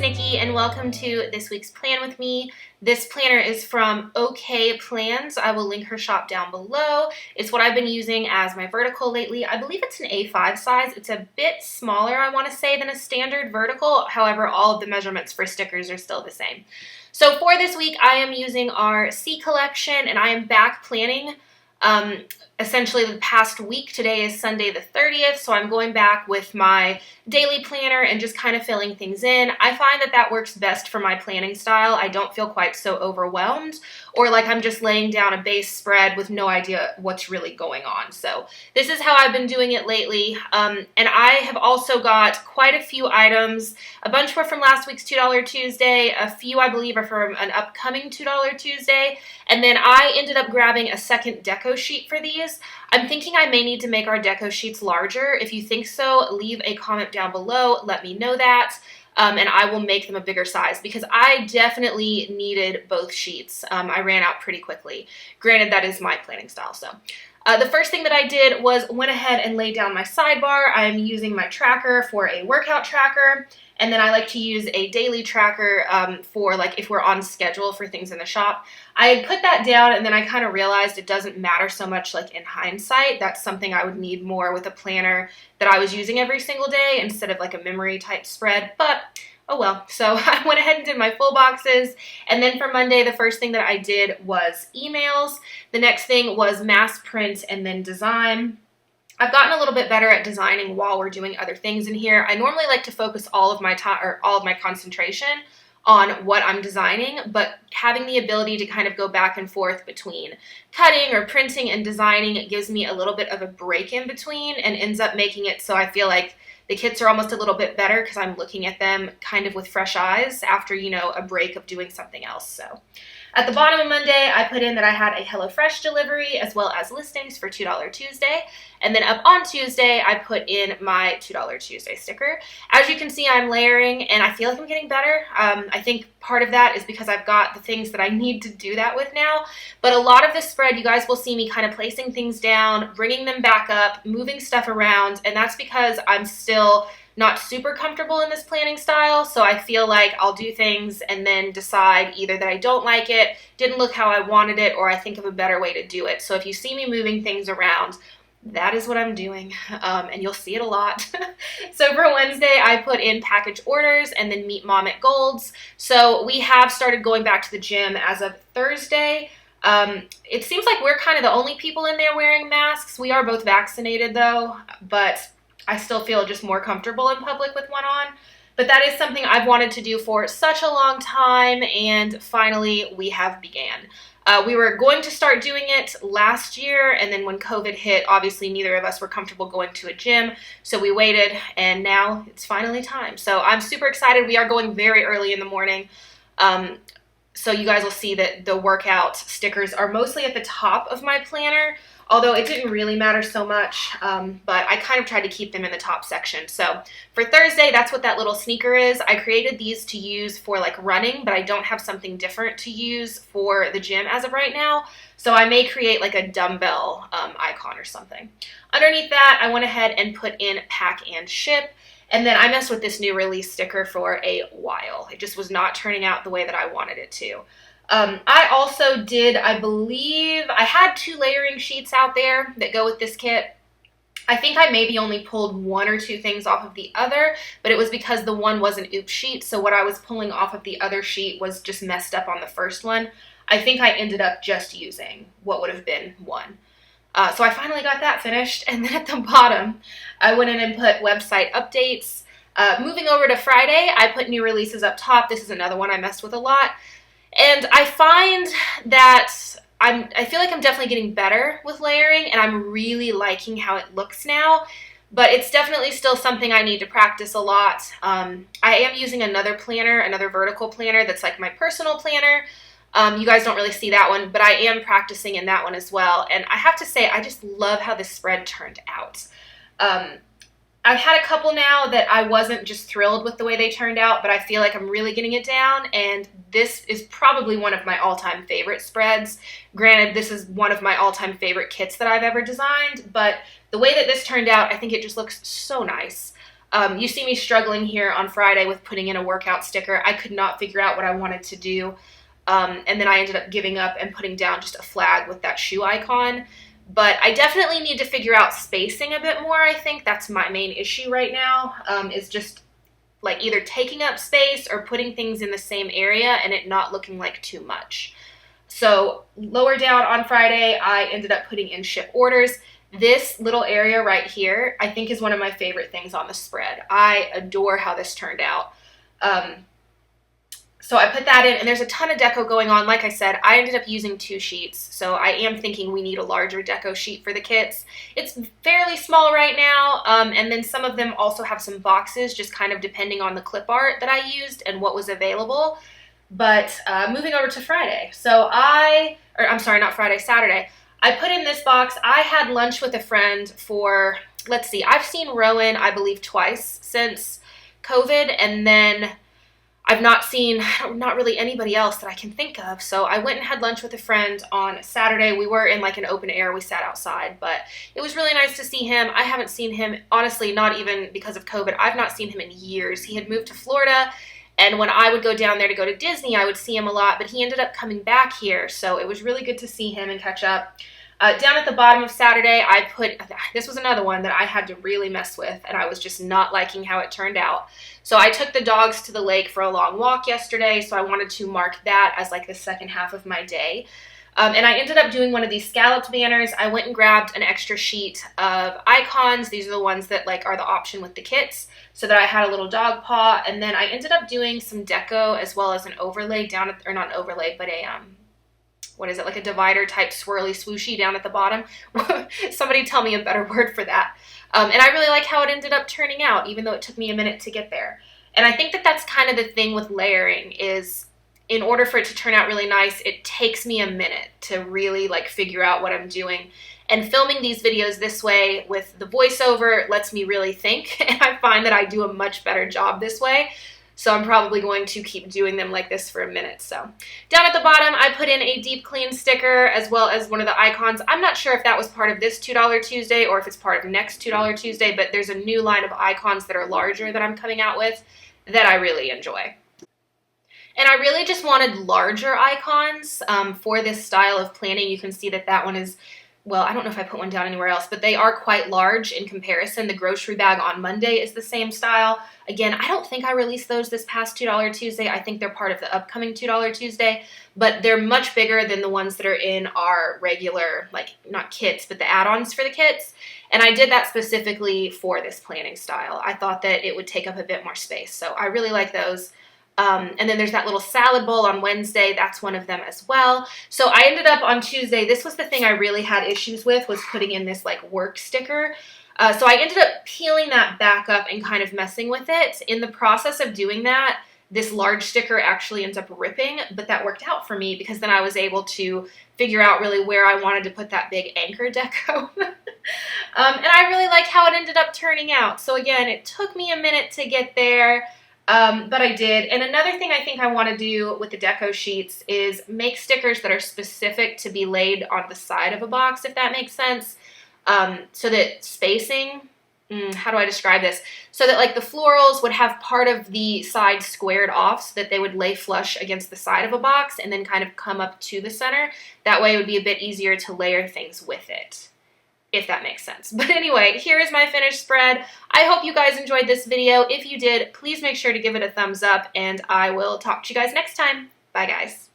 Nikki, and welcome to this week's plan with me. This planner is from OK Plans. I will link her shop down below. It's what I've been using as my vertical lately. I believe it's an A5 size. It's a bit smaller, I want to say, than a standard vertical. However, all of the measurements for stickers are still the same. So for this week, I am using our C collection, and I am back planning essentially the past week. Today is Sunday the 30th, so I'm going back with my daily planner and just kind of filling things in. I find that that works best for my planning style. I don't feel quite so overwhelmed or like I'm just laying down a base spread with no idea what's really going on. So this is how I've been doing it lately. And I have also got quite a few items. A bunch were from last week's $2 Tuesday. A few, I believe, are from an upcoming $2 Tuesday. And then I ended up grabbing a second deco sheet for these. I'm thinking I may need to make our deco sheets larger. If you think so, leave a comment down below. Let me know that. And I will make them a bigger size because I definitely needed both sheets. I ran out pretty quickly. Granted, that is my planning style. So the first thing that I did was went ahead and laid down my sidebar. I'm using my tracker for a workout tracker. And then I like to use a daily tracker for like if we're on schedule for things in the shop. I had put that down and then I kind of realized it doesn't matter so much like in hindsight. That's something I would need more with a planner that I was using every single day instead of like a memory type spread. But oh well. So I went ahead and did my full boxes. And then for Monday, the first thing that I did was emails. The next thing was mass print and then design. I've gotten a little bit better at designing while we're doing other things in here. I normally like to focus all of my time or all of my concentration on what I'm designing, but having the ability to kind of go back and forth between cutting or printing and designing, it gives me a little bit of a break in between and ends up making it so I feel like the kits are almost a little bit better because I'm looking at them kind of with fresh eyes after, you know, a break of doing something else. So at the bottom of Monday, I put in that I had a HelloFresh delivery as well as listings for $2 Tuesday. And then up on Tuesday, I put in my $2 Tuesday sticker. As you can see, I'm layering and I feel like I'm getting better. I think part of that is because I've got the things that I need to do that with now. But a lot of this spread, you guys will see me kind of placing things down, bringing them back up, moving stuff around. And that's because I'm still not super comfortable in this planning style, so I feel like I'll do things and then decide either that I don't like it, didn't look how I wanted it, or I think of a better way to do it. So if you see me moving things around, that is what I'm doing, and you'll see it a lot. So for Wednesday, I put in package orders and then meet mom at Gold's. So we have started going back to the gym as of Thursday. It seems like we're kind of the only people in there wearing masks. We are both vaccinated though, but I still feel just more comfortable in public with one on. But that is something I've wanted to do for such a long time, and finally we have began. We were going to start doing it last year, and then when COVID hit, obviously neither of us were comfortable going to a gym, so we waited, and now it's finally time. So I'm super excited. We are going very early in the morning. So you guys will see that the workout stickers are mostly at the top of my planner, although it didn't really matter so much, but I kind of tried to keep them in the top section. So for Thursday, that's what that little sneaker is. I created these to use for like running, but I don't have something different to use for the gym as of right now. So I may create like a dumbbell icon or something. Underneath that, I went ahead and put in pack and ship. And then I messed with this new release sticker for a while. It just was not turning out the way that I wanted it to. I also did, I believe, I had 2 layering sheets out there that go with this kit. I think I maybe only pulled 1 or 2 things off of the other, but it was because the one was an oops sheet, so what I was pulling off of the other sheet was just messed up on the first one. I think I ended up just using what would have been 1. So I finally got that finished, and then at the bottom, I went in and put website updates. Moving over to Friday, I put new releases up top. This is another one I messed with a lot. And I find that I feel like I'm definitely getting better with layering, and I'm really liking how it looks now, but it's definitely still something I need to practice a lot. I am using another planner, another vertical planner that's like my personal planner. You guys don't really see that one, but I am practicing in that one as well. And I have to say, I just love how this spread turned out. I've had a couple now that I wasn't just thrilled with the way they turned out, but I feel like I'm really getting it down, and this is probably one of my all-time favorite spreads. Granted, this is one of my all-time favorite kits that I've ever designed, but the way that this turned out, I think it just looks so nice. You see me struggling here on Friday with putting in a workout sticker. I could not figure out what I wanted to do. And then I ended up giving up and putting down just a flag with that shoe icon. But I definitely need to figure out spacing a bit more, I think. That's my main issue right now, is just like either taking up space or putting things in the same area and it not looking like too much. So lower down on Friday, I ended up putting in ship orders. This little area right here, I think is one of my favorite things on the spread. I adore how this turned out. So I put that in, and there's a ton of deco going on. Like I said, I ended up using 2 sheets, so I am thinking we need a larger deco sheet for the kits. It's fairly small right now, and then some of them also have some boxes, just kind of depending on the clip art that I used and what was available. But moving over to Friday. So I'm sorry, not Friday, Saturday. I put in this box. I had lunch with a friend for, let's see, I've seen Rowan, I believe, twice since COVID, and then I've not seen not really anybody else that I can think of. So I went and had lunch with a friend on Saturday. We were in like an open air. We sat outside, but it was really nice to see him. I haven't seen him, honestly, not even because of COVID. I've not seen him in years. He had moved to Florida, and when I would go down there to go to Disney, I would see him a lot, but he ended up coming back here. So it was really good to see him and catch up. Down at the bottom of Saturday, I put, this was another one that I had to really mess with, and I was just not liking how it turned out. So I took the dogs to the lake for a long walk yesterday, so I wanted to mark that as like the second half of my day. And I ended up doing one of these scalloped banners. I went and grabbed an extra sheet of icons. These are the ones that like are the option with the kits, so that I had a little dog paw. And then I ended up doing some deco as well as an overlay down at, or not an overlay, but a, what is it, like a divider type swirly swooshy down at the bottom. Somebody tell me a better word for that. And I really like how it ended up turning out, even though it took me a minute to get there. And I think that that's kind of the thing with layering is, in order for it to turn out really nice, it takes me a minute to really like figure out what I'm doing. And filming these videos this way with the voiceover lets me really think, and I find that I do a much better job this way. So I'm probably going to keep doing them like this for a minute. So down at the bottom, I put in a deep clean sticker as well as one of the icons. I'm not sure if that was part of this $2 Tuesday or if it's part of next $2 Tuesday, but there's a new line of icons that are larger that I'm coming out with that I really enjoy. And I really just wanted larger icons for this style of planning. You can see that that one is, well, I don't know if I put one down anywhere else, but they are quite large in comparison. The grocery bag on Monday is the same style. Again, I don't think I released those this past $2 Tuesday. I think they're part of the upcoming $2 Tuesday, but they're much bigger than the ones that are in our regular, like not kits, but the add-ons for the kits. And I did that specifically for this planning style. I thought that it would take up a bit more space. So I really like those. And then there's that little salad bowl on Wednesday. That's one of them as well. So I ended up on Tuesday, this was the thing I really had issues with, was putting in this like work sticker. So I ended up peeling that back up and kind of messing with it. In the process of doing that, this large sticker actually ends up ripping, but that worked out for me because then I was able to figure out really where I wanted to put that big anchor deco. And I really like how it ended up turning out. So again, it took me a minute to get there. But I did. And another thing I think I want to do with the deco sheets is make stickers that are specific to be laid on the side of a box, if that makes sense. So that spacing, how do I describe this? So that like the florals would have part of the side squared off so that they would lay flush against the side of a box and then kind of come up to the center. That way it would be a bit easier to layer things with it, if that makes sense. But anyway, here is my finished spread. I hope you guys enjoyed this video. If you did, please make sure to give it a thumbs up, and I will talk to you guys next time. Bye, guys.